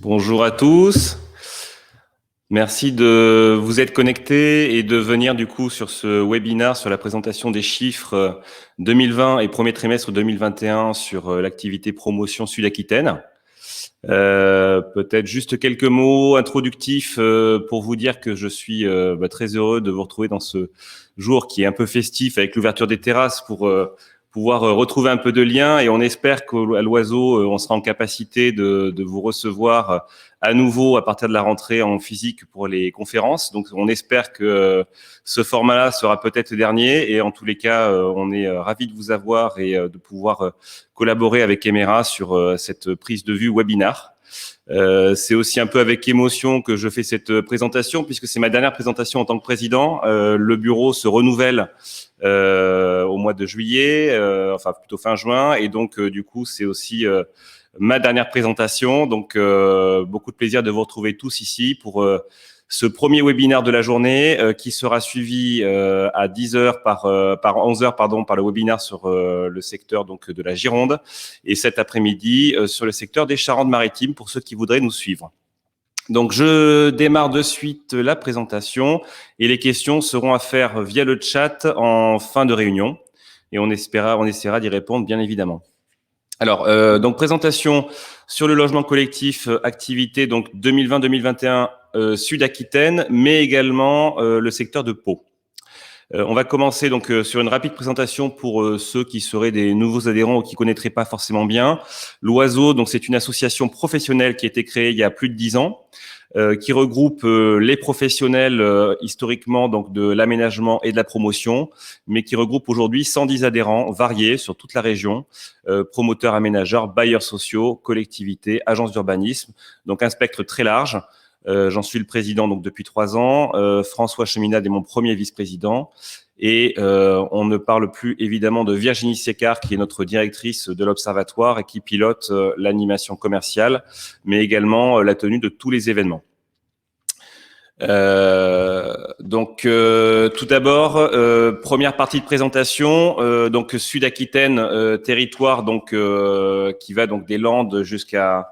Bonjour à tous. Merci de vous être connectés et de venir du coup sur ce webinaire sur la présentation des chiffres 2020 et premier trimestre 2021 sur l'activité promotion Sud-Aquitaine. Peut-être juste quelques mots introductifs pour vous dire que je suis très heureux de vous retrouver dans ce jour qui est un peu festif avec l'ouverture des terrasses pour pouvoir retrouver un peu de lien, et on espère qu'à l'Oiseau, on sera en capacité de vous recevoir à nouveau à partir de la rentrée en physique pour les conférences. Donc on espère que ce format-là sera peut-être le dernier, et en tous les cas, on est ravis de vous avoir et de pouvoir collaborer avec Emera sur cette prise de vue webinar. C'est aussi un peu avec émotion que je fais cette présentation, puisque c'est ma dernière présentation en tant que président. Le bureau se renouvelle au mois de juillet, enfin plutôt fin juin, et donc du coup c'est aussi ma dernière présentation. Donc beaucoup de plaisir de vous retrouver tous ici pour ce premier webinaire de la journée qui sera suivi à 10h par 11h par le webinaire sur le secteur donc de la Gironde, et cet après-midi sur le secteur des Charentes-Maritimes pour ceux qui voudraient nous suivre. Donc je démarre de suite la présentation et les questions seront à faire via le chat en fin de réunion, et on essaiera d'y répondre bien évidemment. Alors, donc présentation sur le logement collectif, activité donc 2020-2021 Sud-Aquitaine, mais également le secteur de Pau. On va commencer donc sur une rapide présentation pour ceux qui seraient des nouveaux adhérents ou qui connaîtraient pas forcément bien. L'Oiseau, donc c'est une association professionnelle qui a été créée il y a plus de 10 ans. Qui regroupe les professionnels historiquement donc de l'aménagement et de la promotion, mais qui regroupe aujourd'hui 110 adhérents variés sur toute la région, promoteurs, aménageurs, bailleurs sociaux, collectivités, agences d'urbanisme, donc un spectre très large. J'en suis le président donc depuis 3 ans. François Cheminade est mon premier vice-président. Et on ne parle plus évidemment de Virginie Sécard, qui est notre directrice de l'Observatoire et qui pilote l'animation commerciale, mais également la tenue de tous les événements. Donc tout d'abord, première partie de présentation, donc Sud-Aquitaine, territoire donc qui va donc des Landes jusqu'à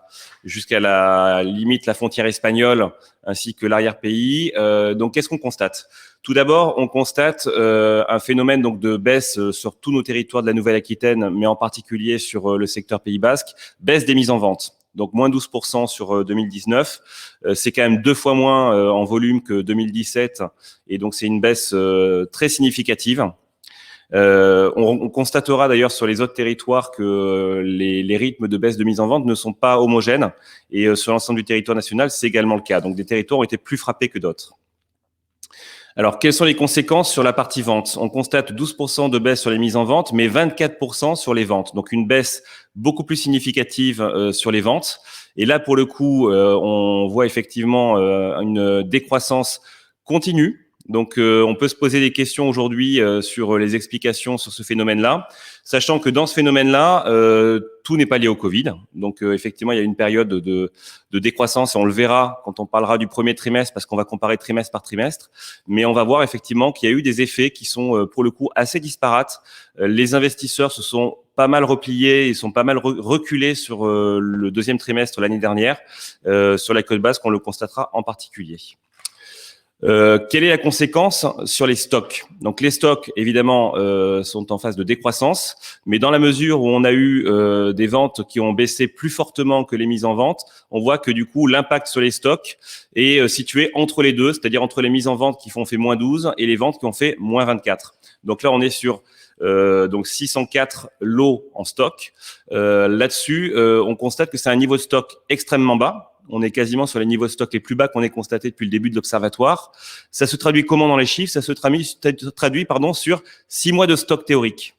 la limite, la frontière espagnole, ainsi que l'arrière-pays. Donc qu'est-ce qu'on constate ? Tout d'abord, on constate un phénomène donc de baisse sur tous nos territoires de la Nouvelle-Aquitaine, mais en particulier sur le secteur Pays Basque, baisse des mises en vente. Donc moins 12% sur 2019, c'est quand même 2 fois moins en volume que 2017, et donc c'est une baisse très significative. On constatera d'ailleurs sur les autres territoires que les rythmes de baisse de mise en vente ne sont pas homogènes, et sur l'ensemble du territoire national, c'est également le cas. Donc des territoires ont été plus frappés que d'autres. Alors, quelles sont les conséquences sur la partie vente ? On constate 12% de baisse sur les mises en vente, mais 24% sur les ventes. Donc, une baisse beaucoup plus significative sur les ventes. Et là, pour le coup, on voit effectivement une décroissance continue. Donc, on peut se poser des questions aujourd'hui sur les explications sur ce phénomène-là, sachant que dans ce phénomène-là, tout n'est pas lié au Covid. Donc, effectivement, il y a une période de décroissance, et on le verra quand on parlera du premier trimestre, parce qu'on va comparer trimestre par trimestre. Mais on va voir effectivement qu'il y a eu des effets qui sont, pour le coup, assez disparates. Les investisseurs se sont pas mal repliés, ils sont pas mal reculés sur le deuxième trimestre l'année dernière. Sur la côte basque, on le constatera en particulier. Quelle est la conséquence sur les stocks ? Donc les stocks, évidemment, sont en phase de décroissance, mais dans la mesure où on a eu des ventes qui ont baissé plus fortement que les mises en vente, on voit que du coup l'impact sur les stocks est situé entre les deux, c'est-à-dire entre les mises en vente qui ont fait moins 12 et les ventes qui ont fait moins 24. Donc là, on est sur donc 604 lots en stock. Là-dessus, on constate que c'est un niveau de stock extrêmement bas. On est quasiment sur les niveaux de stock les plus bas qu'on ait constatés depuis le début de l'Observatoire. Ça se traduit comment dans les chiffres ? Ça se traduit sur 6 mois de stock théorique.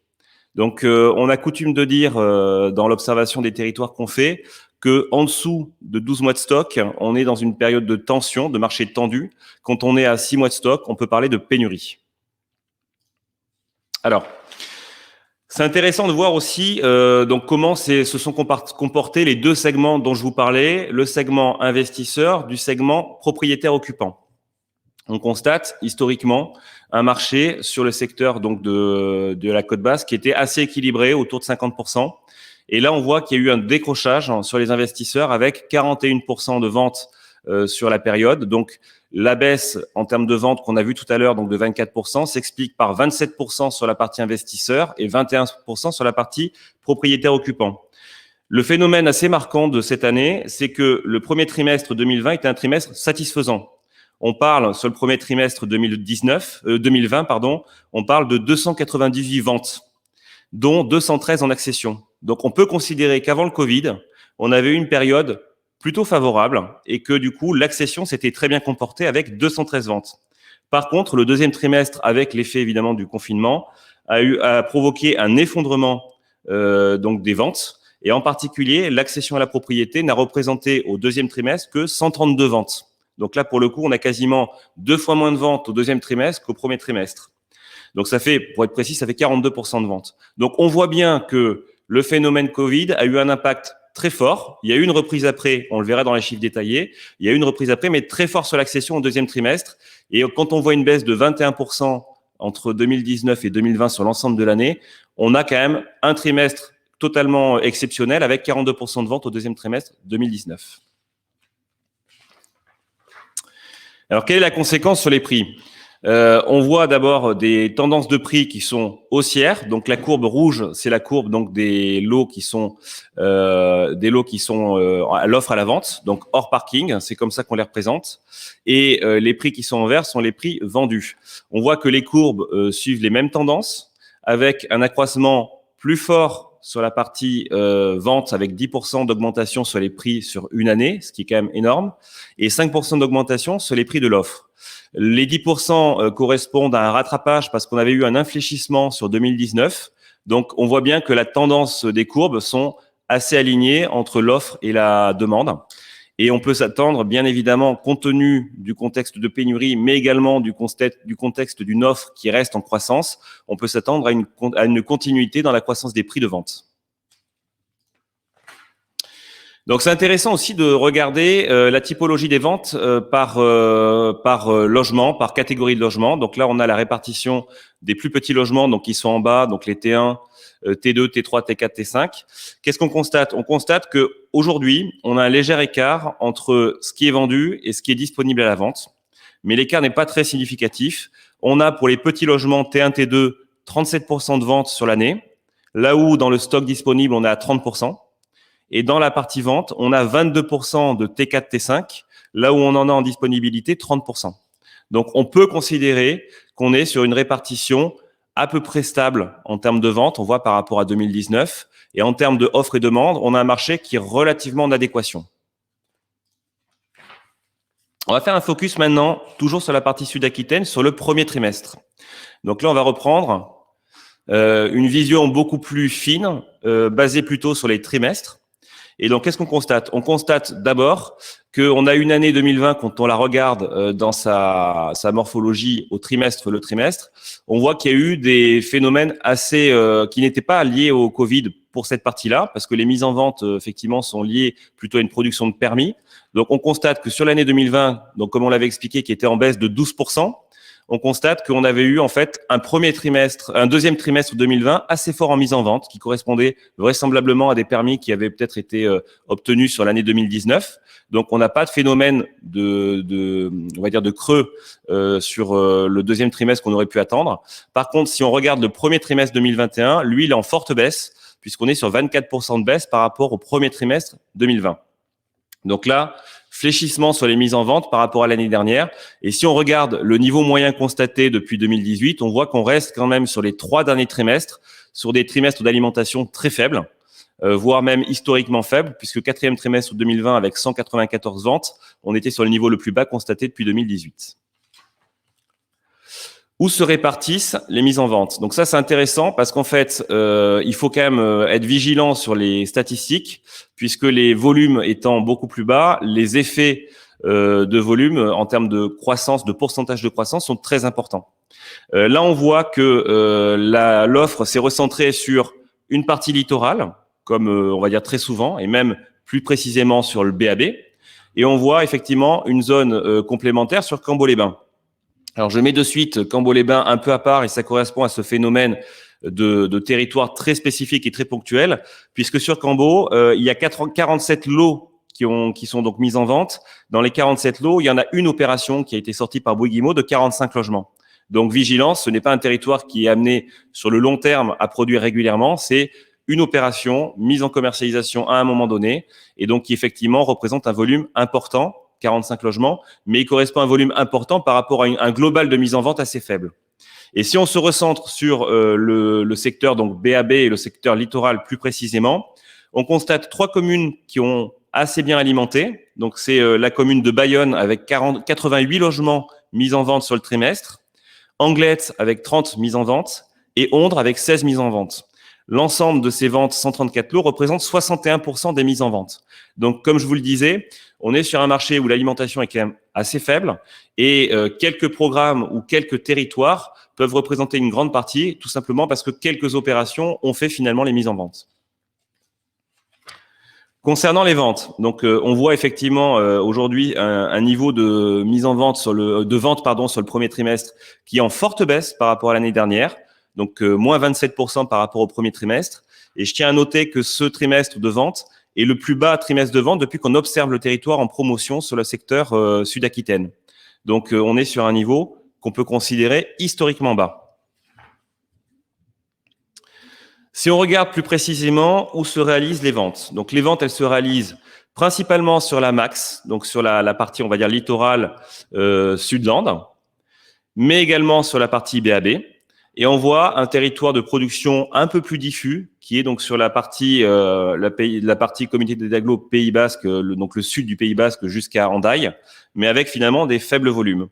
Donc, on a coutume de dire dans l'observation des territoires qu'on fait que en dessous de 12 mois de stock, on est dans une période de tension, de marché tendu. Quand on est à 6 mois de stock, on peut parler de pénurie. Alors, c'est intéressant de voir aussi donc comment se sont comportés les deux segments dont je vous parlais, le segment investisseur du segment propriétaire-occupant. On constate historiquement un marché sur le secteur donc de la côte basque qui était assez équilibré, autour de 50%. Et là, on voit qu'il y a eu un décrochage sur les investisseurs avec 41% de ventes sur la période. Donc, la baisse en termes de ventes qu'on a vu tout à l'heure, donc de 24%, s'explique par 27% sur la partie investisseur et 21% sur la partie propriétaire occupant. Le phénomène assez marquant de cette année, c'est que le premier trimestre 2020 était un trimestre satisfaisant. On parle sur le premier trimestre 2020, on parle de 298 ventes, dont 213 en accession. Donc, on peut considérer qu'avant le Covid, on avait eu une période plutôt favorable et que du coup, l'accession s'était très bien comportée avec 213 ventes. Par contre, le deuxième trimestre, avec l'effet évidemment du confinement, a provoqué un effondrement donc des ventes. Et en particulier, l'accession à la propriété n'a représenté au deuxième trimestre que 132 ventes. Donc là, pour le coup, on a quasiment 2 fois moins de ventes au deuxième trimestre qu'au premier trimestre. Donc ça fait, pour être précis, ça fait 42% de ventes. Donc on voit bien que le phénomène Covid a eu un impact très fort. Il y a eu une reprise après, on le verra dans les chiffres détaillés, il y a eu une reprise après, mais très fort sur l'accession au deuxième trimestre. Et quand on voit une baisse de 21% entre 2019 et 2020 sur l'ensemble de l'année, on a quand même un trimestre totalement exceptionnel avec 42% de ventes au deuxième trimestre 2019. Alors, quelle est la conséquence sur les prix ? On voit d'abord des tendances de prix qui sont haussières. Donc, la courbe rouge, c'est la courbe donc des lots qui sont à l'offre à la vente, donc hors parking. C'est comme ça qu'on les représente. Et les prix qui sont en vert sont les prix vendus. On voit que les courbes suivent les mêmes tendances, avec un accroissement plus fort sur la partie vente avec 10% d'augmentation sur les prix sur une année, ce qui est quand même énorme, et 5% d'augmentation sur les prix de l'offre. Les 10% correspondent à un rattrapage parce qu'on avait eu un infléchissement sur 2019. Donc, on voit bien que la tendance des courbes sont assez alignées entre l'offre et la demande. Et on peut s'attendre, bien évidemment, compte tenu du contexte de pénurie, mais également du contexte d'une offre qui reste en croissance, on peut s'attendre à une continuité dans la croissance des prix de vente. Donc, c'est intéressant aussi de regarder la typologie des ventes par logement, par catégorie de logement. Donc là, on a la répartition des plus petits logements, donc qui sont en bas, donc les T1, T2, T3, T4, T5. Qu'est-ce qu'on constate ? On constate que aujourd'hui, on a un léger écart entre ce qui est vendu et ce qui est disponible à la vente. Mais l'écart n'est pas très significatif. On a pour les petits logements T1, T2, 37% de ventes sur l'année, là où dans le stock disponible, on est à 30%. Et dans la partie vente, on a 22% de T4, T5, là où on en a en disponibilité 30%. Donc, on peut considérer qu'on est sur une répartition à peu près stable en termes de vente, on voit par rapport à 2019. Et en termes de offre et demande, on a un marché qui est relativement en adéquation. On va faire un focus maintenant, toujours sur la partie Sud-Aquitaine, sur le premier trimestre. Donc là, on va reprendre une vision beaucoup plus fine, basée plutôt sur les trimestres. Et donc, qu'est-ce qu'on constate ? On constate d'abord qu'on a une année 2020, quand on la regarde dans sa morphologie au trimestre, le trimestre, on voit qu'il y a eu des phénomènes assez qui n'étaient pas liés au Covid pour cette partie-là, parce que les mises en vente, effectivement, sont liées plutôt à une production de permis. Donc, on constate que sur l'année 2020, donc comme on l'avait expliqué, qui était en baisse de 12%, on constate qu'on avait eu en fait un deuxième trimestre 2020 assez fort en mise en vente, qui correspondait vraisemblablement à des permis qui avaient peut-être été obtenus sur l'année 2019. Donc, on n'a pas de phénomène on va dire de creux sur le deuxième trimestre qu'on aurait pu attendre. Par contre, si on regarde le premier trimestre 2021, lui, il est en forte baisse, puisqu'on est sur 24% de baisse par rapport au premier trimestre 2020. Donc là, fléchissement sur les mises en vente par rapport à l'année dernière. Et si on regarde le niveau moyen constaté depuis 2018, on voit qu'on reste quand même sur les 3 derniers trimestres, sur des trimestres d'alimentation très faibles, voire même historiquement faibles, puisque quatrième trimestre 2020 avec 194 ventes, on était sur le niveau le plus bas constaté depuis 2018. Où se répartissent les mises en vente ? Donc ça, c'est intéressant parce qu'en fait, il faut quand même être vigilant sur les statistiques, puisque les volumes étant beaucoup plus bas, les effets de volume en termes de croissance, de pourcentage de croissance sont très importants. Là, on voit que l'offre s'est recentrée sur une partie littorale, comme on va dire très souvent, et même plus précisément sur le BAB. Et on voit effectivement une zone complémentaire sur Cambo-les-Bains. Alors, je mets de suite Cambo-les-Bains un peu à part et ça correspond à ce phénomène de territoires très spécifiques et très ponctuels, puisque sur Cambo, il y a 47 lots qui sont donc mis en vente. Dans les 47 lots, il y en a une opération qui a été sortie par Bouygues Immo de 45 logements. Donc, vigilance, ce n'est pas un territoire qui est amené sur le long terme à produire régulièrement, c'est une opération mise en commercialisation à un moment donné et donc qui effectivement représente un volume important, 45 logements, mais il correspond à un volume important par rapport à un global de mise en vente assez faible. Et si on se recentre sur le secteur donc BAB et le secteur littoral plus précisément, on constate 3 communes qui ont assez bien alimenté. Donc, c'est la commune de Bayonne avec 88 logements mis en vente sur le trimestre, Anglet avec 30 mises en vente et Ondres avec 16 mises en vente. L'ensemble de ces ventes, 134 lots, représente 61% des mises en vente. Donc, comme je vous le disais, on est sur un marché où l'alimentation est quand même assez faible et quelques programmes ou quelques territoires peuvent représenter une grande partie, tout simplement parce que quelques opérations ont fait finalement les mises en vente. Concernant les ventes, donc on voit effectivement aujourd'hui un niveau de mise en vente sur le premier trimestre qui est en forte baisse par rapport à l'année dernière, donc moins 27% par rapport au premier trimestre. Et je tiens à noter que ce trimestre de vente est le plus bas trimestre de vente depuis qu'on observe le territoire en promotion sur le secteur Sud-Aquitaine. Donc on est sur un niveau qu'on peut considérer historiquement bas. Si on regarde plus précisément où se réalisent les ventes, donc les ventes, elles se réalisent principalement sur la Max, donc sur la partie, on va dire, littorale Sudland, mais également sur la partie BAB. Et on voit un territoire de production un peu plus diffus, qui est donc sur la partie communauté des Daglo Pays Basque, donc le sud du Pays Basque jusqu'à Hendaye, mais avec finalement des faibles volumes.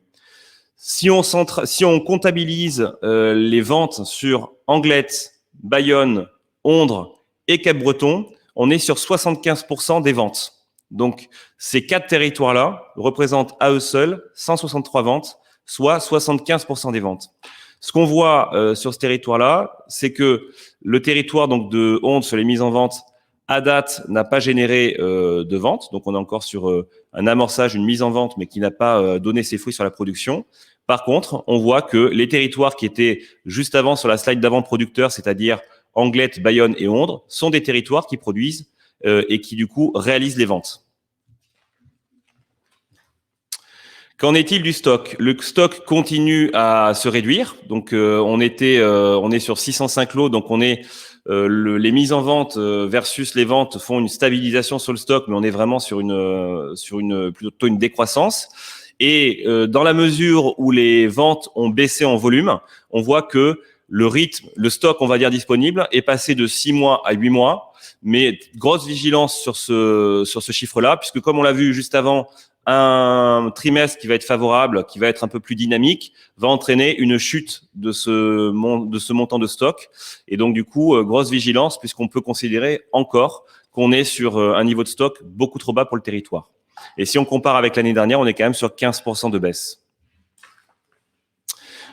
Si on comptabilise les ventes sur Anglet, Bayonne, Ondres et Cap-Breton, on est sur 75% des ventes. Donc, ces 4 territoires-là représentent à eux seuls 163 ventes, soit 75% des ventes. Ce qu'on voit sur ce territoire-là, c'est que le territoire donc de Ondres sur les mises en vente, à date, n'a pas généré de vente. Donc, on est encore sur un amorçage, une mise en vente, mais qui n'a pas donné ses fruits sur la production. Par contre, on voit que les territoires qui étaient juste avant sur la slide d'avant producteurs, c'est-à-dire Anglet, Bayonne et Ondres, sont des territoires qui produisent et qui du coup réalisent les ventes. Qu'en est-il du stock? Le stock continue à se réduire. Donc on est sur 605 lots, donc on est les mises en vente versus les ventes font une stabilisation sur le stock, mais on est vraiment sur plutôt une décroissance. Et dans la mesure où les ventes ont baissé en volume, on voit que le stock, on va dire, disponible est passé de 6 mois à 8 mois. Mais grosse vigilance sur ce chiffre-là, puisque comme on l'a vu juste avant, un trimestre qui va être favorable, qui va être un peu plus dynamique, va entraîner une chute de ce montant de stock. Et donc, du coup, grosse vigilance, puisqu'on peut considérer encore qu'on est sur un niveau de stock beaucoup trop bas pour le territoire. Et si on compare avec l'année dernière, on est quand même sur 15% de baisse.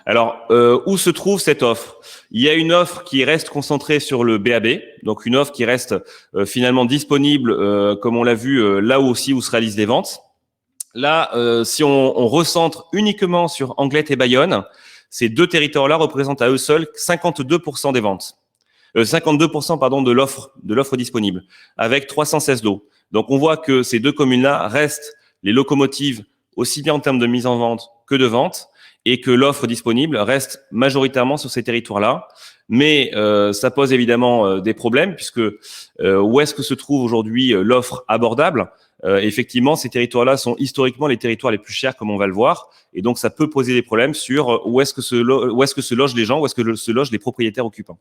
Alors, où se trouve cette offre? Il y a une offre qui reste concentrée sur le BAB, donc une offre qui reste finalement disponible, comme on l'a vu, là aussi où se réalisent les ventes. Là, si on recentre uniquement sur Anglet et Bayonne, ces 2 territoires-là représentent à eux seuls 52% des ventes. 52% pardon, de l'offre disponible, avec 316 lots. Donc, on voit que ces 2 communes-là restent les locomotives aussi bien en termes de mise en vente que de vente, et que l'offre disponible reste majoritairement sur ces territoires-là. Mais ça pose évidemment des problèmes, puisque où est-ce que se trouve aujourd'hui l'offre abordable? Effectivement, ces territoires-là sont historiquement les territoires les plus chers, comme on va le voir, et donc ça peut poser des problèmes sur où est-ce que se logent les gens, où est-ce que se logent les propriétaires occupants.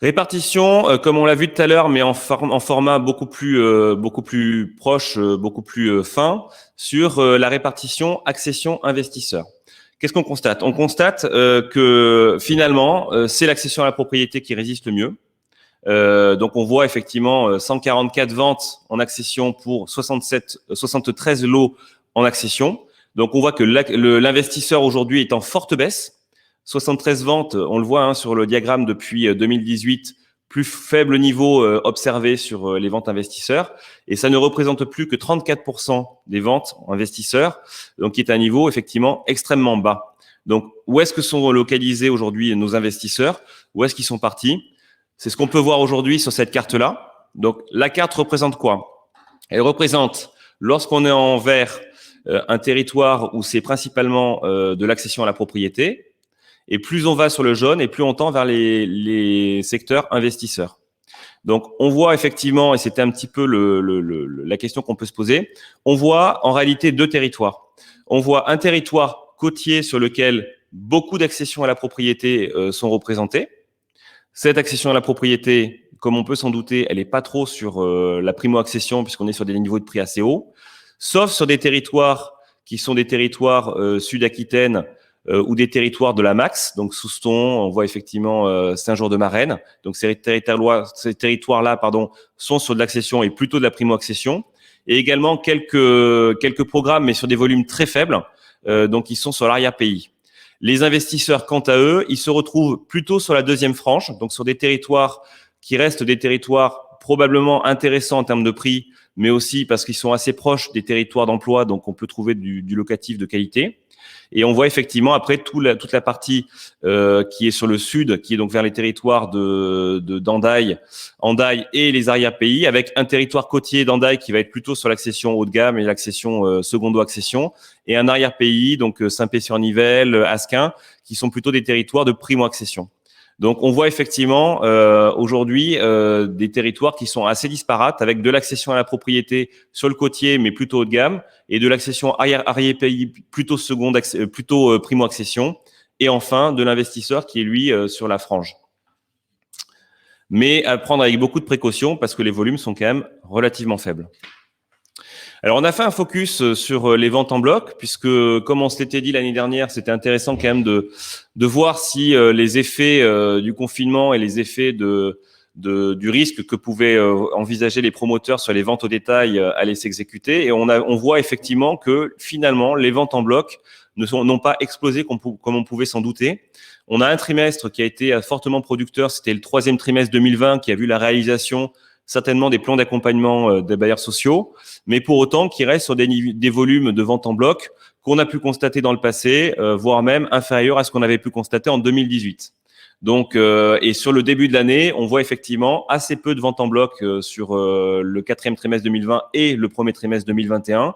Répartition, comme on l'a vu tout à l'heure, mais en format beaucoup plus proche, beaucoup plus fin, sur la répartition accession investisseur. Qu'est-ce qu'on constate? On constate que finalement, c'est l'accession à la propriété qui résiste le mieux. Donc, on voit effectivement 144 ventes en accession pour 73 lots en accession. Donc, on voit que l'investisseur aujourd'hui est en forte baisse. 73 ventes, on le voit sur le diagramme depuis 2018, plus faible niveau observé sur les ventes investisseurs. Et ça ne représente plus que 34% des ventes investisseurs, donc qui est un niveau effectivement extrêmement bas. Donc, où est-ce que sont localisés aujourd'hui nos investisseurs? Où est-ce qu'ils sont partis? C'est ce qu'on peut voir aujourd'hui sur cette carte-là. Donc, la carte représente quoi? Elle représente, lorsqu'on est en vert, un territoire où c'est principalement de l'accession à la propriété. Et plus on va sur le jaune, et plus on tend vers les secteurs investisseurs. Donc, on voit effectivement, et c'était un petit peu la question qu'on peut se poser, on voit en réalité deux territoires. On voit un territoire côtier sur lequel beaucoup d'accessions à la propriété sont représentées. Cette accession à la propriété, comme on peut s'en douter, elle n'est pas trop sur la primo-accession puisqu'on est sur des niveaux de prix assez hauts, sauf sur des territoires qui sont des territoires sud-Aquitaine ou des territoires de la Max, donc Souston, on voit effectivement Saint-Jean-de-Marennes. Donc ces territoires-là, sont sur de l'accession et plutôt de la primo-accession, et également quelques programmes, mais sur des volumes très faibles, donc ils sont sur l'arrière-pays. Les investisseurs, quant à eux, ils se retrouvent plutôt sur la deuxième frange, donc sur des territoires qui restent des territoires probablement intéressants en termes de prix, mais aussi parce qu'ils sont assez proches des territoires d'emploi, donc on peut trouver du locatif de qualité. Et on voit effectivement après toute la partie qui est sur le sud, qui est donc vers les territoires d'Andaille, Andaille et les arrière-pays, avec un territoire côtier d'Andaille qui va être plutôt sur l'accession haut de gamme et l'accession secondo-accession, et un arrière-pays, donc Saint-Pé-sur-Nivelle, Asquin, qui sont plutôt des territoires de primo-accession. Donc, on voit effectivement aujourd'hui des territoires qui sont assez disparates, avec de l'accession à la propriété sur le côtier, mais plutôt haut de gamme, et de l'accession arrière-pays plutôt plutôt primo-accession, et enfin de l'investisseur qui est lui sur la frange. Mais à prendre avec beaucoup de précautions parce que les volumes sont quand même relativement faibles. Alors, on a fait un focus sur les ventes en bloc, puisque, comme on s'était dit l'année dernière, c'était intéressant quand même de voir si les effets du confinement et les effets du risque que pouvaient envisager les promoteurs sur les ventes au détail allaient s'exécuter. Et on voit effectivement que finalement, les ventes en bloc n'ont pas explosé comme on pouvait s'en douter. On a un trimestre qui a été fortement producteur, c'était le troisième trimestre 2020 qui a vu la réalisation certainement des plans d'accompagnement des bailleurs sociaux, mais pour autant qui reste sur des volumes de vente en bloc qu'on a pu constater dans le passé, voire même inférieurs à ce qu'on avait pu constater en 2018. Donc, et sur le début de l'année, on voit effectivement assez peu de ventes en bloc sur le quatrième trimestre 2020 et le premier trimestre 2021.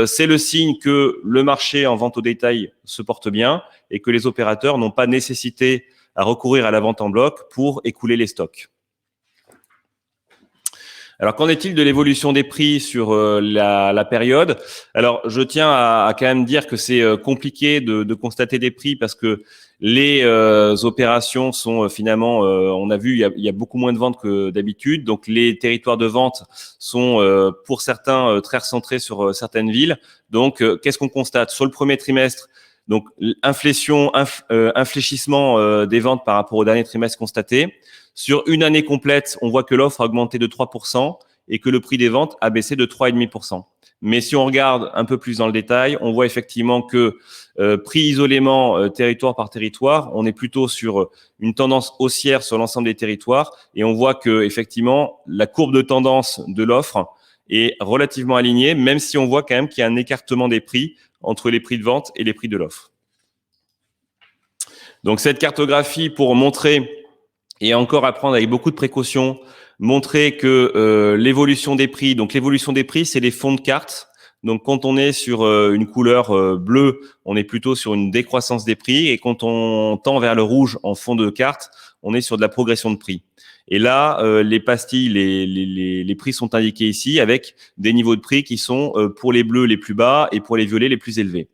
C'est le signe que le marché en vente au détail se porte bien et que les opérateurs n'ont pas nécessité à recourir à la vente en bloc pour écouler les stocks. Alors, qu'en est-il de l'évolution des prix sur la période? Alors, je tiens à quand même dire que c'est compliqué de constater des prix parce que les opérations sont finalement, on a vu, il y a beaucoup moins de ventes que d'habitude. Donc, les territoires de vente sont pour certains très recentrés sur certaines villes. Donc, qu'est-ce qu'on constate? Sur le premier trimestre, donc inflation, infléchissement des ventes par rapport au dernier trimestre constaté. Sur une année complète, on voit que l'offre a augmenté de 3% et que le prix des ventes a baissé de 3,5%. Mais si on regarde un peu plus dans le détail, on voit effectivement que prix isolément, territoire par territoire, on est plutôt sur une tendance haussière sur l'ensemble des territoires et on voit que effectivement la courbe de tendance de l'offre est relativement alignée, même si on voit quand même qu'il y a un écartement des prix entre les prix de vente et les prix de l'offre. Donc cette cartographie pour montrer, et encore à prendre avec beaucoup de précautions, montrer que l'évolution des prix, donc l'évolution des prix, c'est les fonds de carte. Donc quand on est sur une couleur bleue, on est plutôt sur une décroissance des prix, et quand on tend vers le rouge en fond de carte, on est sur de la progression de prix. Et là, les pastilles, les prix sont indiqués ici avec des niveaux de prix qui sont pour les bleus les plus bas et pour les violets les plus élevés.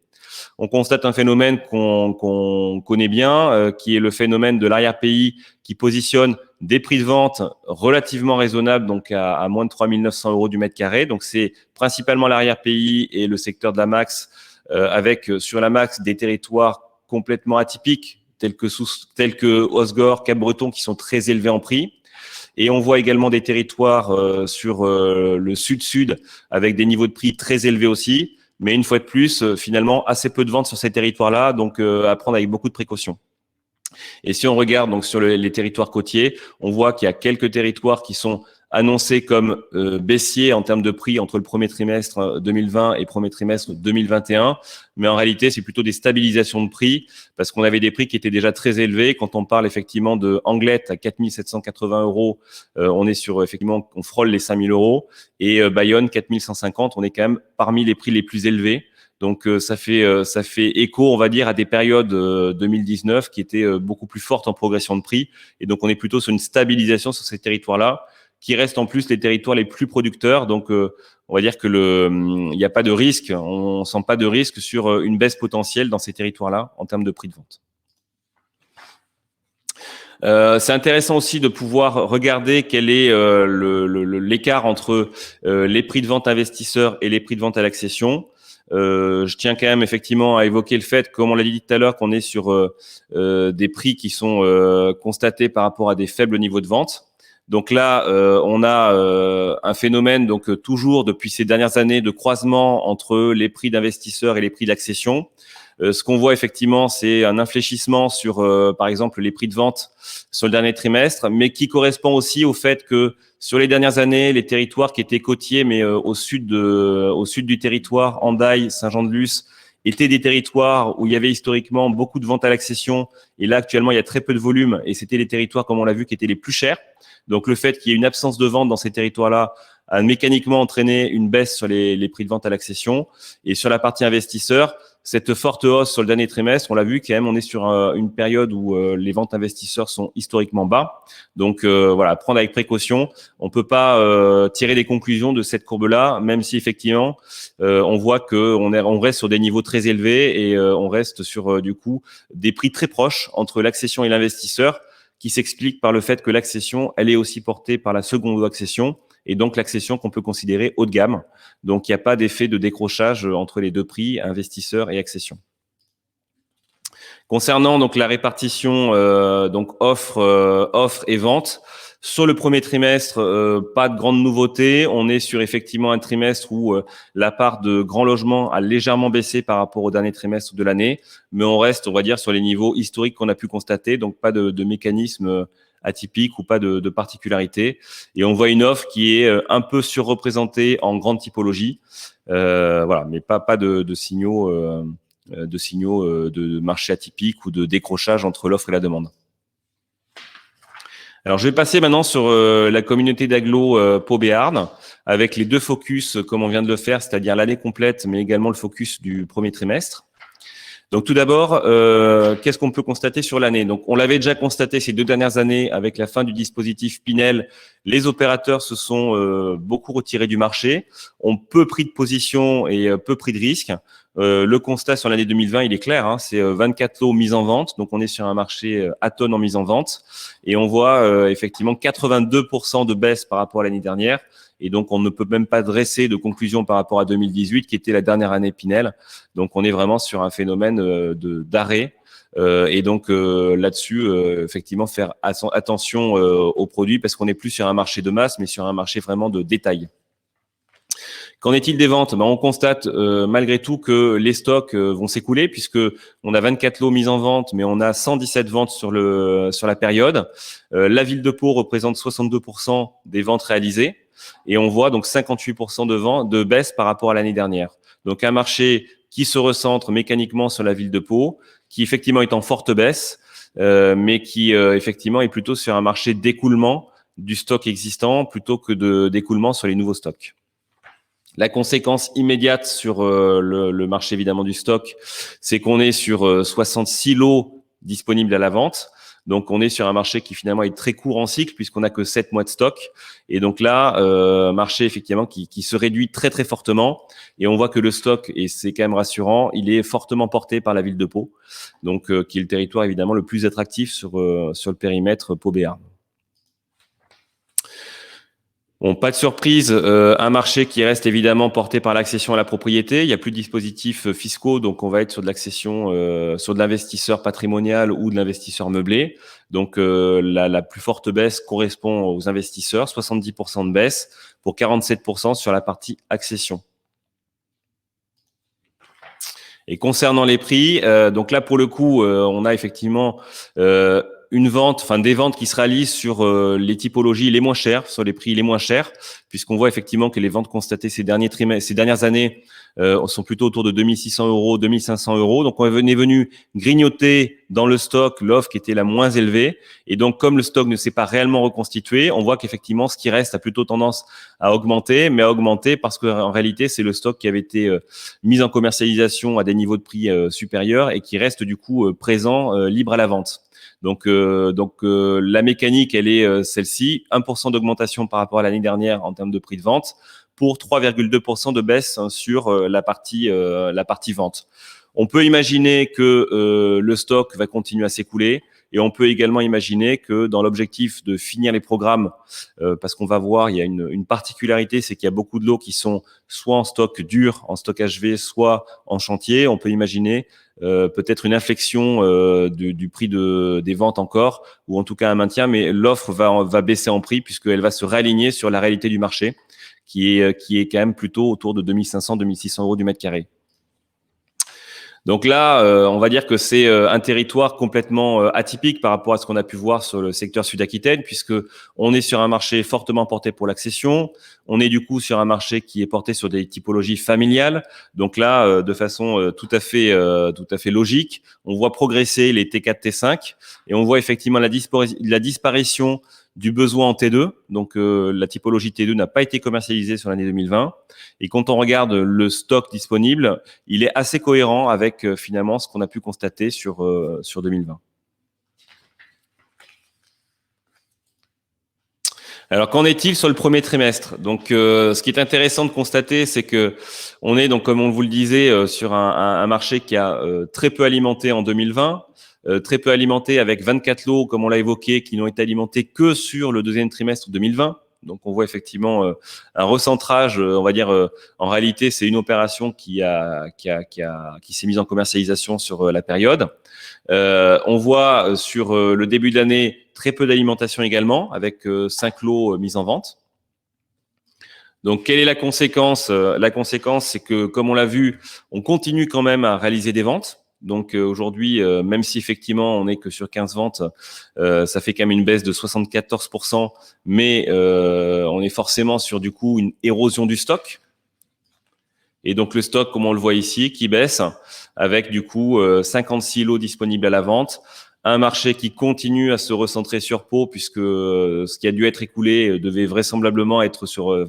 On constate un phénomène qu'on connaît bien, qui est le phénomène de l'arrière-pays qui positionne des prix de vente relativement raisonnables, donc à moins de 3 900 € du mètre carré. Donc, c'est principalement l'arrière-pays et le secteur de la Max, avec sur la Max des territoires complètement atypiques, tels que Osgore, Cap-Breton, qui sont très élevés en prix. Et on voit également des territoires sur le sud-sud avec des niveaux de prix très élevés aussi. Mais une fois de plus, finalement, assez peu de ventes sur ces territoires-là, donc à prendre avec beaucoup de précautions. Et si on regarde donc sur les territoires côtiers, on voit qu'il y a quelques territoires qui sont annoncés comme baissiers en termes de prix entre le premier trimestre 2020 et premier trimestre 2021. Mais en réalité, c'est plutôt des stabilisations de prix parce qu'on avait des prix qui étaient déjà très élevés. Quand on parle effectivement de Anglet à 4 780 €, on est sur effectivement, on frôle les 5 000 € et Bayonne 4 150, on est quand même parmi les prix les plus élevés. Donc ça fait écho, on va dire, à des périodes 2019 qui étaient beaucoup plus fortes en progression de prix. Et donc on est plutôt sur une stabilisation sur ces territoires-là, qui restent en plus les territoires les plus producteurs. Donc on va dire que il n'y a pas de risque, on sent pas de risque sur une baisse potentielle dans ces territoires-là en termes de prix de vente. C'est intéressant aussi de pouvoir regarder quel est l'écart entre les prix de vente investisseurs et les prix de vente à l'accession. Je tiens quand même effectivement à évoquer le fait, comme on l'a dit tout à l'heure, qu'on est sur des prix qui sont constatés par rapport à des faibles niveaux de vente. Donc là, on a un phénomène donc toujours depuis ces dernières années de croisement entre les prix d'investisseurs et les prix d'accession. Ce qu'on voit effectivement, c'est un infléchissement sur, par exemple, les prix de vente sur le dernier trimestre, mais qui correspond aussi au fait que sur les dernières années, les territoires qui étaient côtiers, mais au sud du territoire, Hendaye, Saint-Jean-de-Luz, étaient des territoires où il y avait historiquement beaucoup de ventes à l'accession. Et là, actuellement, il y a très peu de volume. Et c'était les territoires, comme on l'a vu, qui étaient les plus chers. Donc, le fait qu'il y ait une absence de vente dans ces territoires-là a mécaniquement entraîné une baisse sur les prix de vente à l'accession. Et sur la partie investisseur, cette forte hausse sur le dernier trimestre, on l'a vu quand même, on est sur une période où les ventes investisseurs sont historiquement bas. Donc voilà, prendre avec précaution. On peut pas tirer des conclusions de cette courbe-là, même si effectivement on voit que on reste sur des niveaux très élevés et on reste sur du coup des prix très proches entre l'accession et l'investisseur, qui s'explique par le fait que l'accession, elle est aussi portée par la seconde accession, et donc l'accession qu'on peut considérer haut de gamme. Donc il n'y a pas d'effet de décrochage entre les deux prix, investisseurs et accession. Concernant donc la répartition donc offre et vente, sur le premier trimestre, pas de grande nouveauté. On est sur effectivement un trimestre où la part de grands logements a légèrement baissé par rapport au dernier trimestre de l'année, mais on reste, on va dire, sur les niveaux historiques qu'on a pu constater, donc pas de mécanisme atypique ou pas de particularité. Et on voit une offre qui est un peu surreprésentée en grande typologie, voilà, mais pas de signaux de marché atypique ou de décrochage entre l'offre et la demande. Alors, je vais passer maintenant sur la communauté d'agglo Pau Béarn, avec les deux focus, comme on vient de le faire, c'est-à-dire l'année complète, mais également le focus du premier trimestre. Donc, tout d'abord, qu'est-ce qu'on peut constater sur l'année? Donc, on l'avait déjà constaté ces 2 dernières années avec la fin du dispositif Pinel. Les opérateurs se sont beaucoup retirés du marché, ont peu pris de position et peu pris de risque. Le constat sur l'année 2020, il est clair, hein, c'est 24 lots mis en vente. Donc, on est sur un marché atone en mise en vente. Et on voit effectivement 82% de baisse par rapport à l'année dernière. Et donc, on ne peut même pas dresser de conclusion par rapport à 2018, qui était la dernière année Pinel. Donc, on est vraiment sur un phénomène d'arrêt. Et donc, là-dessus, effectivement, faire attention aux produits, parce qu'on n'est plus sur un marché de masse, mais sur un marché vraiment de détail. Qu'en est-il des ventes? On constate malgré tout que les stocks vont s'écouler, puisque on a 24 lots mis en vente, mais on a 117 ventes sur la période. La ville de Pau représente 62% des ventes réalisées. Et on voit donc 58% de baisse par rapport à l'année dernière. Donc un marché qui se recentre mécaniquement sur la ville de Pau, qui effectivement est en forte baisse, mais qui effectivement est plutôt sur un marché d'écoulement du stock existant plutôt que d'écoulement sur les nouveaux stocks. La conséquence immédiate sur le marché évidemment du stock, c'est qu'on est sur 66 lots disponibles à la vente. Donc, on est sur un marché qui finalement est très court en cycle puisqu'on n'a que 7 mois de stock. Et donc là, marché effectivement qui se réduit très très fortement. Et on voit que le stock, et c'est quand même rassurant, il est fortement porté par la ville de Pau, donc qui est le territoire évidemment le plus attractif sur le périmètre Pau Béarn. Bon, pas de surprise, un marché qui reste évidemment porté par l'accession à la propriété. Il n'y a plus de dispositifs fiscaux, donc on va être sur de l'accession, sur de l'investisseur patrimonial ou de l'investisseur meublé. Donc la plus forte baisse correspond aux investisseurs, 70% de baisse pour 47% sur la partie accession. Et concernant les prix, donc là pour le coup, on a effectivement une vente, enfin des ventes qui se réalisent sur les typologies les moins chères, sur les prix les moins chers, puisqu'on voit effectivement que les ventes constatées ces dernières années sont plutôt autour de 2600 euros, 2500 euros. Donc on est venu grignoter dans le stock l'offre qui était la moins élevée. Et donc comme le stock ne s'est pas réellement reconstitué, on voit qu'effectivement ce qui reste a plutôt tendance à augmenter, mais à augmenter parce qu'en réalité c'est le stock qui avait été mis en commercialisation à des niveaux de prix supérieurs et qui reste du coup présent, libre à la vente. Donc la mécanique, elle est celle-ci, 1% d'augmentation par rapport à l'année dernière en termes de prix de vente pour 3,2% de baisse sur la partie vente. On peut imaginer que le stock va continuer à s'écouler et on peut également imaginer que dans l'objectif de finir les programmes, parce qu'on va voir, il y a une particularité, c'est qu'il y a beaucoup de lots qui sont soit en stock dur, en stock HV, soit en chantier. On peut imaginer peut-être une inflexion du prix des ventes encore, ou en tout cas un maintien, mais l'offre va baisser en prix puisqu'elle va se réaligner sur la réalité du marché, qui est quand même plutôt autour de 2500-2600 euros du mètre carré. Donc là, on va dire que c'est un territoire complètement atypique par rapport à ce qu'on a pu voir sur le secteur Sud-Aquitaine, puisque on est sur un marché fortement porté pour l'accession. On est du coup sur un marché qui est porté sur des typologies familiales. Donc là, de façon tout à fait logique, on voit progresser les T4, T5, et on voit effectivement la disparition du besoin en T2. Donc la typologie T2 n'a pas été commercialisée sur l'année 2020. Et quand on regarde le stock disponible, il est assez cohérent avec finalement ce qu'on a pu constater sur 2020. Alors, qu'en est-il sur le premier trimestre? Donc, ce qui est intéressant de constater, c'est que on est donc, comme on vous le disait, sur un marché qui a très peu alimenté en 2020, très peu alimenté avec 24 lots, comme on l'a évoqué, qui n'ont été alimentés que sur le deuxième trimestre 2020. Donc, on voit effectivement un recentrage, on va dire, en réalité, c'est une opération qui s'est mise en commercialisation sur la période. On voit sur le début de l'année très peu d'alimentation également, avec 5 lots mis en vente. Donc, quelle est la conséquence? La conséquence, c'est que, comme on l'a vu, on continue quand même à réaliser des ventes. Donc aujourd'hui, même si effectivement on n'est que sur 15 ventes, ça fait quand même une baisse de 74%, mais on est forcément sur du coup une érosion du stock. Et donc le stock, comme on le voit ici, qui baisse, avec du coup 56 lots disponibles à la vente, un marché qui continue à se recentrer sur Pau, puisque ce qui a dû être écoulé devait vraisemblablement être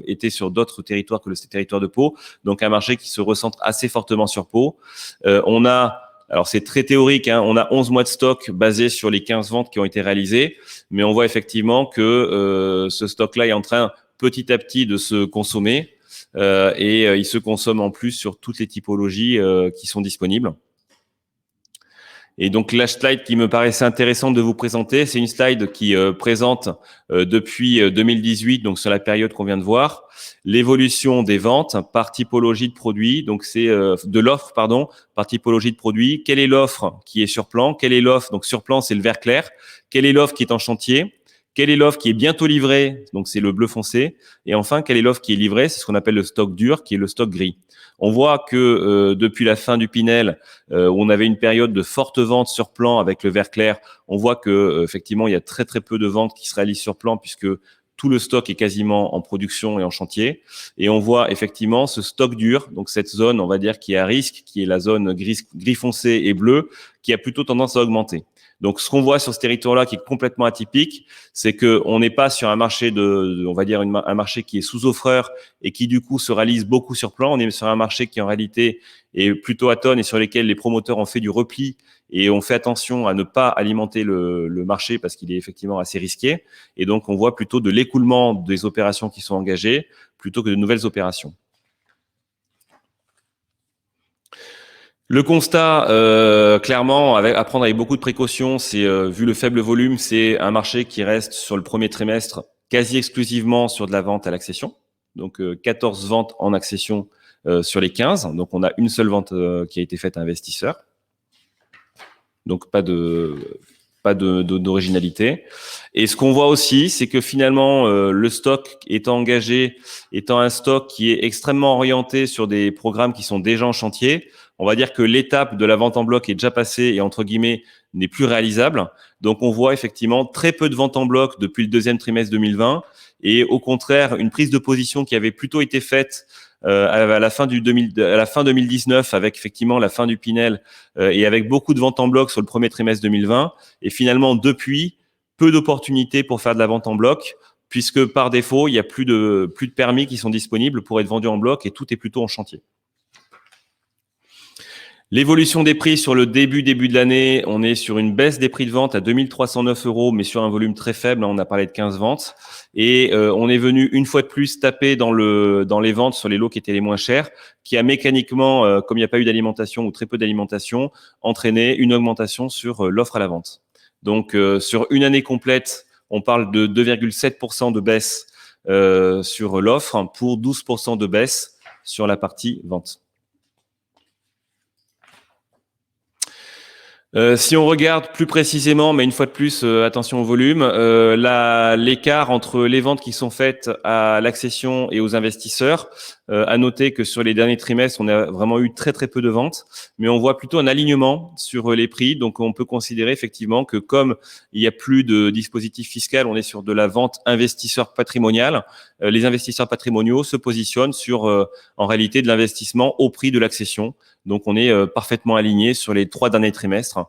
était sur d'autres territoires que le territoire de Pau. Donc un marché qui se recentre assez fortement sur Pau. On a Alors, c'est très théorique, hein. On a 11 mois de stock basé sur les 15 ventes qui ont été réalisées, mais on voit effectivement que ce stock-là est en train petit à petit de se consommer et il se consomme en plus sur toutes les typologies qui sont disponibles. Et donc, la slide qui me paraissait intéressante de vous présenter, c'est une slide qui présente depuis 2018, donc sur la période qu'on vient de voir, l'évolution des ventes par typologie de produits. Donc, c'est de l'offre, pardon, par typologie de produits. Quelle est l'offre qui est sur plan? Quelle est l'offre? Donc, sur plan, c'est le vert clair. Quelle est l'offre qui est en chantier? Quelle est l'offre qui est bientôt livrée? Donc, c'est le bleu foncé. Et enfin, quelle est l'offre qui est livrée? C'est ce qu'on appelle le stock dur, qui est le stock gris. On voit que depuis la fin du Pinel, où on avait une période de forte vente sur plan avec le vert clair, on voit que effectivement il y a très très peu de ventes qui se réalisent sur plan puisque tout le stock est quasiment en production et en chantier. Et on voit effectivement ce stock dur, donc cette zone, on va dire, qui est à risque, qui est la zone gris foncé et bleu, qui a plutôt tendance à augmenter. Donc, ce qu'on voit sur ce territoire-là, qui est complètement atypique, c'est que on n'est pas sur un marché on va dire un marché qui est sous-offreur et qui du coup se réalise beaucoup sur plan. On est sur un marché qui en réalité est plutôt atone et sur lesquels les promoteurs ont fait du repli et ont fait attention à ne pas alimenter le marché parce qu'il est effectivement assez risqué. Et donc, on voit plutôt de l'écoulement des opérations qui sont engagées plutôt que de nouvelles opérations. Le constat, clairement, à prendre avec beaucoup de précautions, c'est vu le faible volume, c'est un marché qui reste sur le premier trimestre quasi exclusivement sur de la vente à l'accession. Donc 14 ventes en accession sur les 15. Donc on a une seule vente qui a été faite à investisseurs. Donc pas d'originalité. Et ce qu'on voit aussi, c'est que finalement, le stock étant engagé, étant un stock qui est extrêmement orienté sur des programmes qui sont déjà en chantier, on va dire que l'étape de la vente en bloc est déjà passée et entre guillemets n'est plus réalisable. Donc, on voit effectivement très peu de ventes en bloc depuis le deuxième trimestre 2020 et au contraire, une prise de position qui avait plutôt été faite à la fin 2019 avec effectivement la fin du Pinel et avec beaucoup de ventes en bloc sur le premier trimestre 2020. Et finalement, depuis, peu d'opportunités pour faire de la vente en bloc puisque par défaut, il y a plus de permis qui sont disponibles pour être vendus en bloc et tout est plutôt en chantier. L'évolution des prix sur le début de l'année, on est sur une baisse des prix de vente à 2309 €, mais sur un volume très faible. On a parlé de 15 ventes. Et on est venu une fois de plus taper dans les ventes sur les lots qui étaient les moins chers, qui a mécaniquement, comme il n'y a pas eu d'alimentation ou très peu d'alimentation, entraîné une augmentation sur l'offre à la vente. Donc, sur une année complète, on parle de 2,7% de baisse sur l'offre pour 12% de baisse sur la partie vente. Si on regarde plus précisément, mais une fois de plus, attention au volume, l'écart entre les ventes qui sont faites à l'accession et aux investisseurs, à noter que sur les derniers trimestres, on a vraiment eu très très peu de ventes, mais on voit plutôt un alignement sur les prix. Donc, on peut considérer effectivement que comme il n'y a plus de dispositif fiscal, on est sur de la vente investisseur patrimonial. Les investisseurs patrimoniaux se positionnent sur, en réalité, de l'investissement au prix de l'accession. Donc, on est parfaitement aligné sur les 3 derniers trimestres.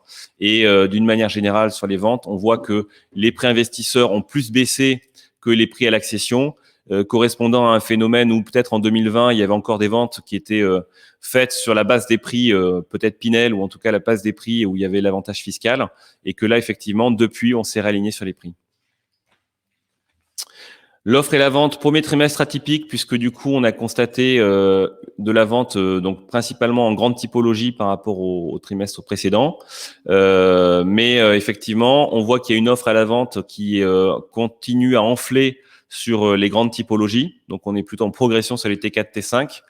Et d'une manière générale, sur les ventes, on voit que les prix investisseurs ont plus baissé que les prix à l'accession, correspondant à un phénomène où peut-être en 2020, il y avait encore des ventes qui étaient faites sur la base des prix, peut-être Pinel, ou en tout cas la base des prix où il y avait l'avantage fiscal. Et que là, effectivement, depuis, on s'est réaligné sur les prix. L'offre et la vente, premier trimestre atypique, puisque du coup, on a constaté de la vente, donc principalement en grande typologie par rapport au trimestre précédent. Mais effectivement, on voit qu'il y a une offre à la vente qui continue à enfler sur les grandes typologies. Donc, on est plutôt en progression sur les T4, T5.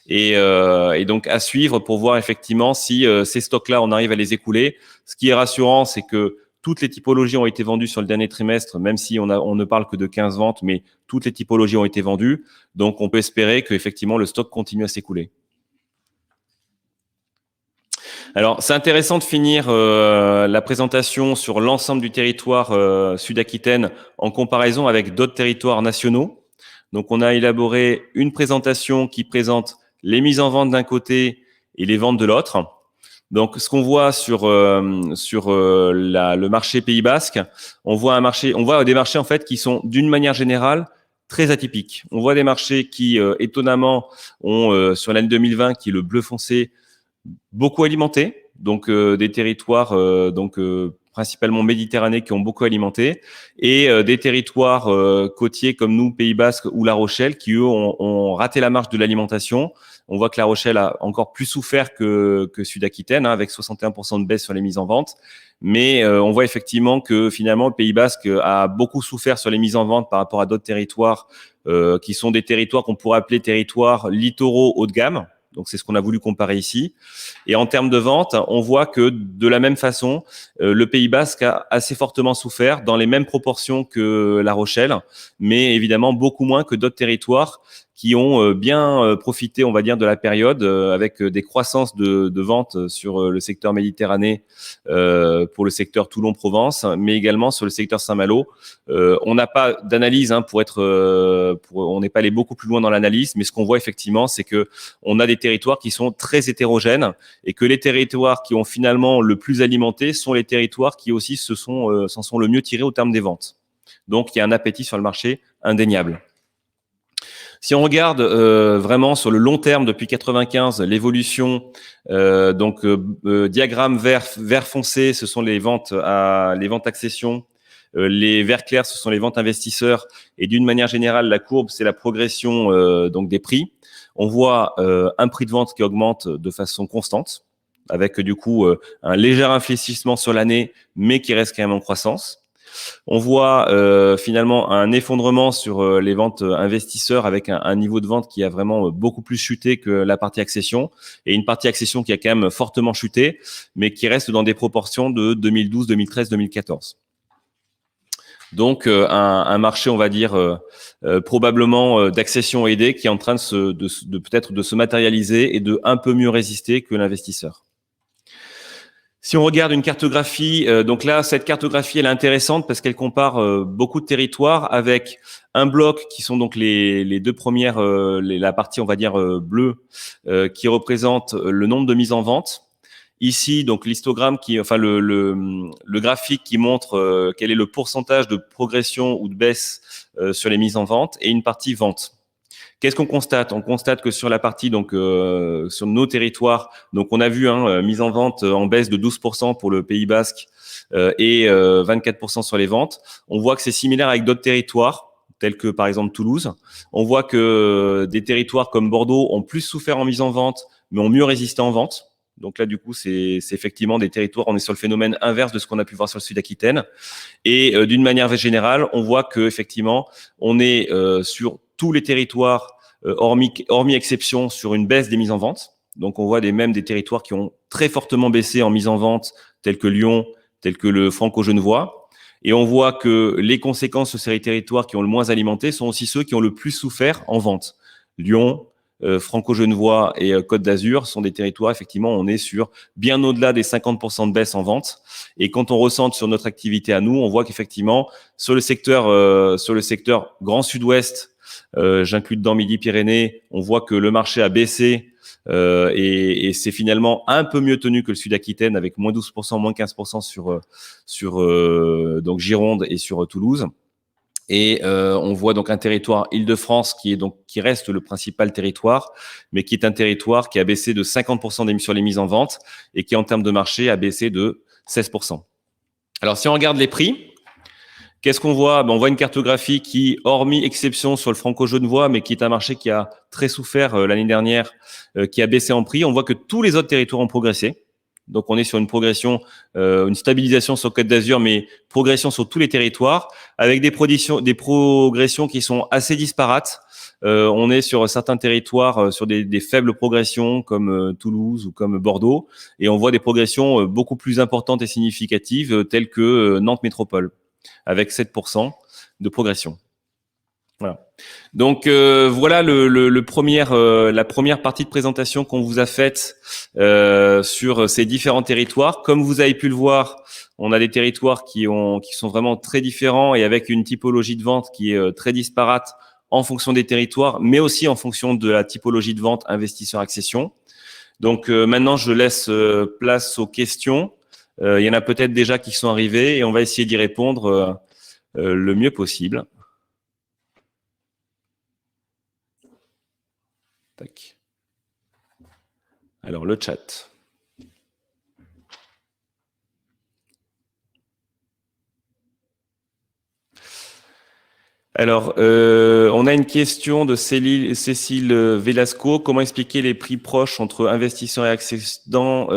Et donc, à suivre pour voir effectivement si ces stocks-là, on arrive à les écouler. Ce qui est rassurant, c'est que toutes les typologies ont été vendues sur le dernier trimestre, même si on ne parle que de 15 ventes, mais toutes les typologies ont été vendues. Donc, on peut espérer qu'effectivement, le stock continue à s'écouler. Alors, c'est intéressant de finir la présentation sur l'ensemble du territoire Sud-Aquitaine en comparaison avec d'autres territoires nationaux. Donc, on a élaboré une présentation qui présente les mises en vente d'un côté et les ventes de l'autre. Donc, ce qu'on voit sur le marché Pays Basque, on voit des marchés en fait qui sont d'une manière générale très atypiques. On voit des marchés qui étonnamment ont sur l'année 2020 qui est le bleu foncé beaucoup alimenté, donc des territoires principalement méditerranéens qui ont beaucoup alimenté et des territoires côtiers comme nous Pays Basque ou La Rochelle qui eux ont raté la marche de l'alimentation. On voit que La Rochelle a encore plus souffert que Sud-Aquitaine, avec 61% de baisse sur les mises en vente. Mais on voit effectivement que finalement, le Pays Basque a beaucoup souffert sur les mises en vente par rapport à d'autres territoires qui sont des territoires qu'on pourrait appeler territoires littoraux haut de gamme. Donc, c'est ce qu'on a voulu comparer ici. Et en termes de vente, on voit que de la même façon, le Pays Basque a assez fortement souffert dans les mêmes proportions que La Rochelle, mais évidemment beaucoup moins que d'autres territoires qui ont bien profité, on va dire, de la période avec des croissances de ventes sur le secteur Méditerranée pour le secteur Toulon-Provence, mais également sur le secteur Saint-Malo. On n'a pas d'analyse on n'est pas allé beaucoup plus loin dans l'analyse, mais ce qu'on voit effectivement, c'est que on a des territoires qui sont très hétérogènes et que les territoires qui ont finalement le plus alimenté sont les territoires qui aussi s'en sont le mieux tirés au terme des ventes. Donc, il y a un appétit sur le marché indéniable. Si on regarde vraiment sur le long terme depuis 95, l'évolution, diagramme vert foncé, ce sont les ventes accession, les verts clairs, ce sont les ventes investisseurs, et d'une manière générale, la courbe, c'est la progression donc des prix. On voit un prix de vente qui augmente de façon constante, avec du coup un léger infléchissement sur l'année, mais qui reste quand même en croissance. On voit finalement un effondrement sur les ventes investisseurs avec un niveau de vente qui a vraiment beaucoup plus chuté que la partie accession et une partie accession qui a quand même fortement chuté, mais qui reste dans des proportions de 2012, 2013, 2014. Donc, un marché, on va dire, probablement d'accession aidée qui est en train peut-être de se matérialiser et de un peu mieux résister que l'investisseur. Si on regarde une cartographie, donc là, cette cartographie, elle est intéressante parce qu'elle compare beaucoup de territoires avec un bloc qui sont donc les deux premières, la partie, on va dire, bleue, qui représente le nombre de mises en vente. Ici, donc l'histogramme enfin le graphique qui montre quel est le pourcentage de progression ou de baisse sur les mises en vente et une partie vente. Qu'est-ce qu'on constate? On constate que sur la partie donc sur nos territoires, donc on a vu mise en vente en baisse de 12% pour le Pays Basque et 24% sur les ventes. On voit que c'est similaire avec d'autres territoires tels que par exemple Toulouse. On voit que des territoires comme Bordeaux ont plus souffert en mise en vente, mais ont mieux résisté en vente. Donc là, du coup, c'est effectivement des territoires. On est sur le phénomène inverse de ce qu'on a pu voir sur le Sud-Aquitaine. Et d'une manière générale, on voit que effectivement, on est sur tous les territoires, hormis exception, sur une baisse des mises en vente. Donc, on voit même des territoires qui ont très fortement baissé en mise en vente, tels que Lyon, tels que le Franco-Genevois. Et on voit que les conséquences sur ces territoires qui ont le moins alimenté sont aussi ceux qui ont le plus souffert en vente. Lyon, Franco-Genevois et Côte d'Azur sont des territoires, effectivement, on est sur bien au-delà des 50% de baisse en vente. Et quand on ressent sur notre activité à nous, on voit qu'effectivement, sur le secteur Grand Sud-Ouest, j'inclus dedans Midi-Pyrénées, on voit que le marché a baissé et c'est finalement un peu mieux tenu que le Sud-Aquitaine avec moins 12%, moins 15% sur donc Gironde et sur Toulouse. Et on voit donc un territoire Île-de-France qui reste le principal territoire, mais qui est un territoire qui a baissé de 50% sur les mises en vente et qui en termes de marché a baissé de 16%. Alors si on regarde les prix, qu'est-ce qu'on voit? On voit une cartographie qui, hormis exception sur le Franco-Genevois, mais qui est un marché qui a très souffert l'année dernière, qui a baissé en prix. On voit que tous les autres territoires ont progressé. Donc, on est sur une progression, une stabilisation sur Côte d'Azur, mais progression sur tous les territoires, avec des progressions qui sont assez disparates. On est sur certains territoires sur des faibles progressions comme Toulouse ou comme Bordeaux, et on voit des progressions beaucoup plus importantes et significatives telles que Nantes Métropole, avec 7% de progression. Voilà. Donc voilà la première partie de présentation qu'on vous a faite sur ces différents territoires. Comme vous avez pu le voir, on a des territoires qui sont vraiment très différents et avec une typologie de vente qui est très disparate en fonction des territoires, mais aussi en fonction de la typologie de vente investisseur-accession. Donc maintenant, je laisse place aux questions. Il y en a peut-être déjà qui sont arrivées et on va essayer d'y répondre le mieux possible. Tac. Alors, le chat. Alors, on a une question de Cécile Velasco. Comment expliquer les prix proches entre investisseurs et accédants?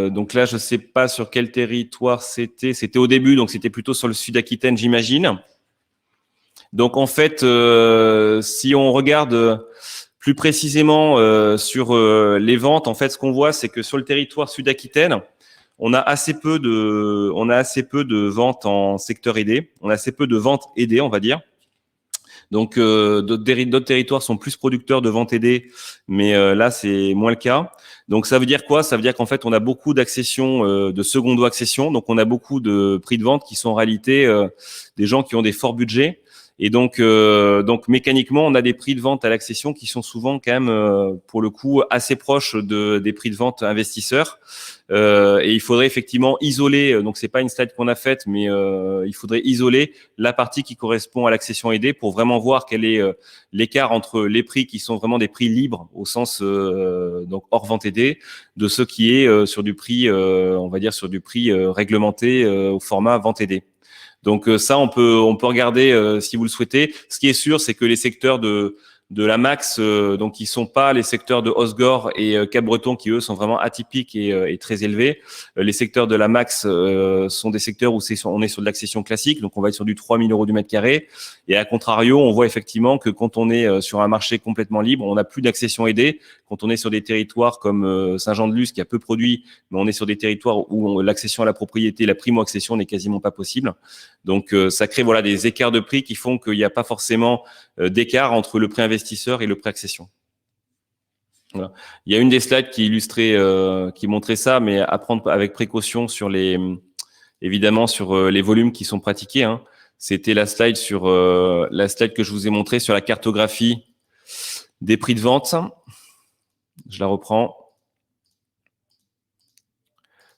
Donc là, je ne sais pas sur quel territoire c'était. C'était au début, donc c'était plutôt sur le Sud-Aquitaine, j'imagine. Donc, en fait, si on regarde plus précisément sur les ventes, en fait, ce qu'on voit, c'est que sur le territoire Sud-Aquitaine, on a assez peu de ventes en secteur aidé. On a assez peu de ventes aidées, on va dire. Donc, d'autres territoires sont plus producteurs de ventes aidées, mais là, c'est moins le cas. Donc, ça veut dire quoi? Ça veut dire qu'en fait, on a beaucoup d'accessions, de secondo-accession. Donc, on a beaucoup de prix de vente qui sont en réalité des gens qui ont des forts budgets. Et donc mécaniquement, on a des prix de vente à l'accession qui sont souvent quand même, pour le coup, assez proches des prix de vente investisseurs. Et il faudrait effectivement isoler. Donc c'est pas une slide qu'on a faite, mais il faudrait isoler la partie qui correspond à l'accession aidée pour vraiment voir quel est l'écart entre les prix qui sont vraiment des prix libres au sens donc hors vente aidée, de ce qui est sur du prix, on va dire sur du prix réglementé au format vente aidée. Donc ça, on peut regarder si vous le souhaitez. Ce qui est sûr, c'est que les secteurs de la Max, donc qui sont pas les secteurs de Hossegor et Cap-Breton qui eux sont vraiment atypiques et très élevés. Les secteurs de la Max sont des secteurs où on est sur de l'accession classique, donc on va être sur du 3 000 € du mètre carré. Et à contrario, on voit effectivement que quand on est sur un marché complètement libre, on n'a plus d'accession aidée. Quand on est sur des territoires comme Saint-Jean-de-Luz qui a peu produit, mais on est sur des territoires où l'accession à la propriété, la primo-accession n'est quasiment pas possible. Donc ça crée voilà des écarts de prix qui font qu'il n'y a pas forcément d'écart entre le prêt investisseur et le prêt accession. Voilà. Il y a une des slides qui illustrait, qui montrait ça, mais à prendre avec précaution sur évidemment sur les volumes qui sont pratiqués. Hein. C'était la slide la slide que je vous ai montrée sur la cartographie des prix de vente. Je la reprends.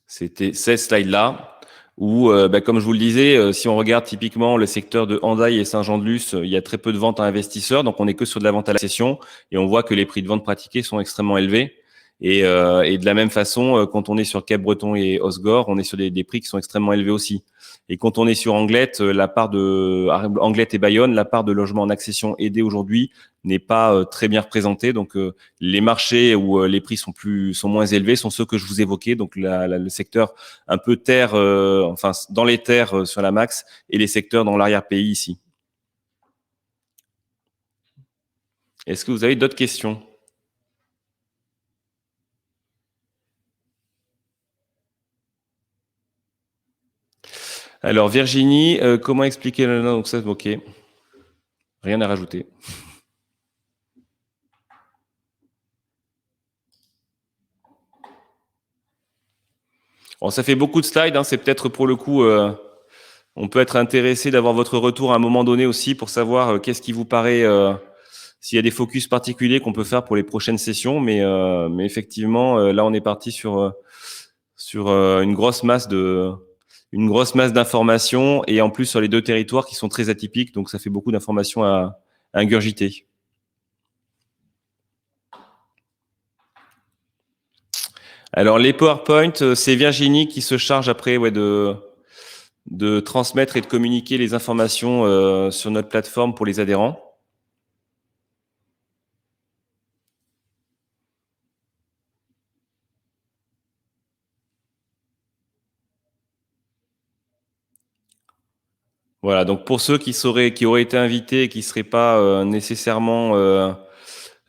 C'était cette slide-là. Où, comme je vous le disais, si on regarde typiquement le secteur de Hendaye et Saint-Jean-de-Luz, il y a très peu de ventes à investisseurs, donc on n'est que sur de la vente à la cession, et on voit que les prix de vente pratiqués sont extrêmement élevés. Et de la même façon, quand on est sur Cap-Breton et Hossegor, on est sur des prix qui sont extrêmement élevés aussi. Et quand on est sur Anglette, Anglette et Bayonne, la part de logements en accession aidés aujourd'hui n'est pas très bien représentée. Donc les marchés où les prix sont moins élevés sont ceux que je vous évoquais. Donc le secteur un peu terre, enfin dans les terres sur la Max, et les secteurs dans l'arrière-pays ici. Est-ce que vous avez d'autres questions ? Alors Virginie, comment expliquer le donc ça, ok. Rien à rajouter. Bon, ça fait beaucoup de slides, hein, c'est peut-être pour le coup, on peut être intéressé d'avoir votre retour à un moment donné aussi pour savoir qu'est-ce qui vous paraît, s'il y a des focus particuliers qu'on peut faire pour les prochaines sessions, mais effectivement, là on est parti sur une grosse masse d'informations et en plus sur les deux territoires qui sont très atypiques, donc ça fait beaucoup d'informations à ingurgiter. Alors les PowerPoint, c'est Virginie qui se charge après de transmettre et de communiquer les informations sur notre plateforme pour les adhérents. Voilà, donc pour ceux qui auraient été invités et qui seraient pas nécessairement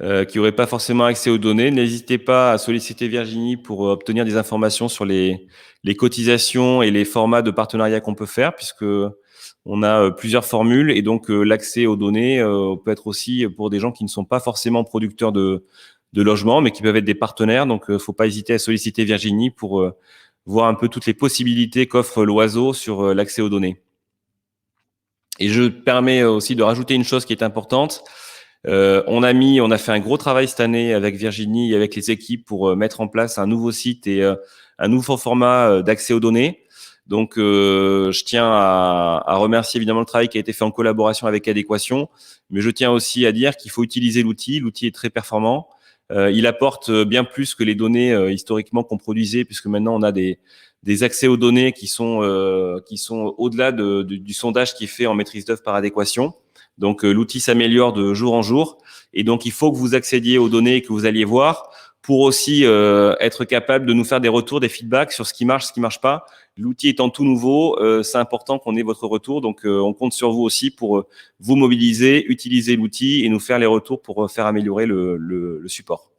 qui n'auraient pas forcément accès aux données, n'hésitez pas à solliciter Virginie pour obtenir des informations sur les cotisations et les formats de partenariat qu'on peut faire, puisque on a plusieurs formules et donc l'accès aux données peut être aussi pour des gens qui ne sont pas forcément producteurs de logements, mais qui peuvent être des partenaires. Donc, faut pas hésiter à solliciter Virginie pour voir un peu toutes les possibilités qu'offre l'Oiseau sur l'accès aux données. Et je permets aussi de rajouter une chose qui est importante. On a fait un gros travail cette année avec Virginie et avec les équipes pour mettre en place un nouveau site et un nouveau format d'accès aux données. Donc, je tiens à remercier évidemment le travail qui a été fait en collaboration avec Adéquation, mais je tiens aussi à dire qu'il faut utiliser l'outil. L'outil est très performant. Il apporte bien plus que les données historiquement qu'on produisait, puisque maintenant on a des accès aux données qui sont au-delà du sondage qui est fait en maîtrise d'œuvre par Adéquation. Donc, l'outil s'améliore de jour en jour. Et donc, il faut que vous accédiez aux données et que vous alliez voir pour aussi être capable de nous faire des retours, des feedbacks sur ce qui marche pas. L'outil étant tout nouveau, c'est important qu'on ait votre retour. Donc, on compte sur vous aussi pour vous mobiliser, utiliser l'outil et nous faire les retours pour faire améliorer le support.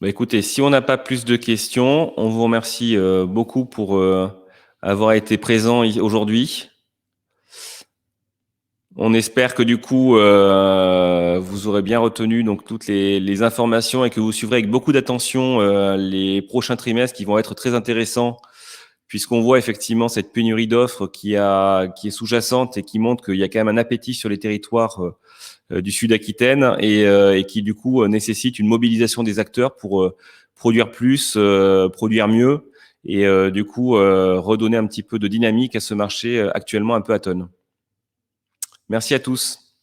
Bah, écoutez, si on n'a pas plus de questions, on vous remercie beaucoup pour avoir été présent aujourd'hui. On espère que du coup, vous aurez bien retenu donc toutes les informations et que vous suivrez avec beaucoup d'attention les prochains trimestres qui vont être très intéressants, puisqu'on voit effectivement cette pénurie d'offres qui est sous-jacente et qui montre qu'il y a quand même un appétit sur les territoires du Sud-Aquitaine et qui du coup nécessite une mobilisation des acteurs pour produire plus, produire mieux et du coup redonner un petit peu de dynamique à ce marché actuellement un peu atone. Merci à tous.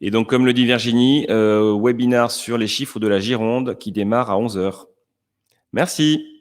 Et donc, comme le dit Virginie, webinaire sur les chiffres de la Gironde qui démarre à 11h. Merci.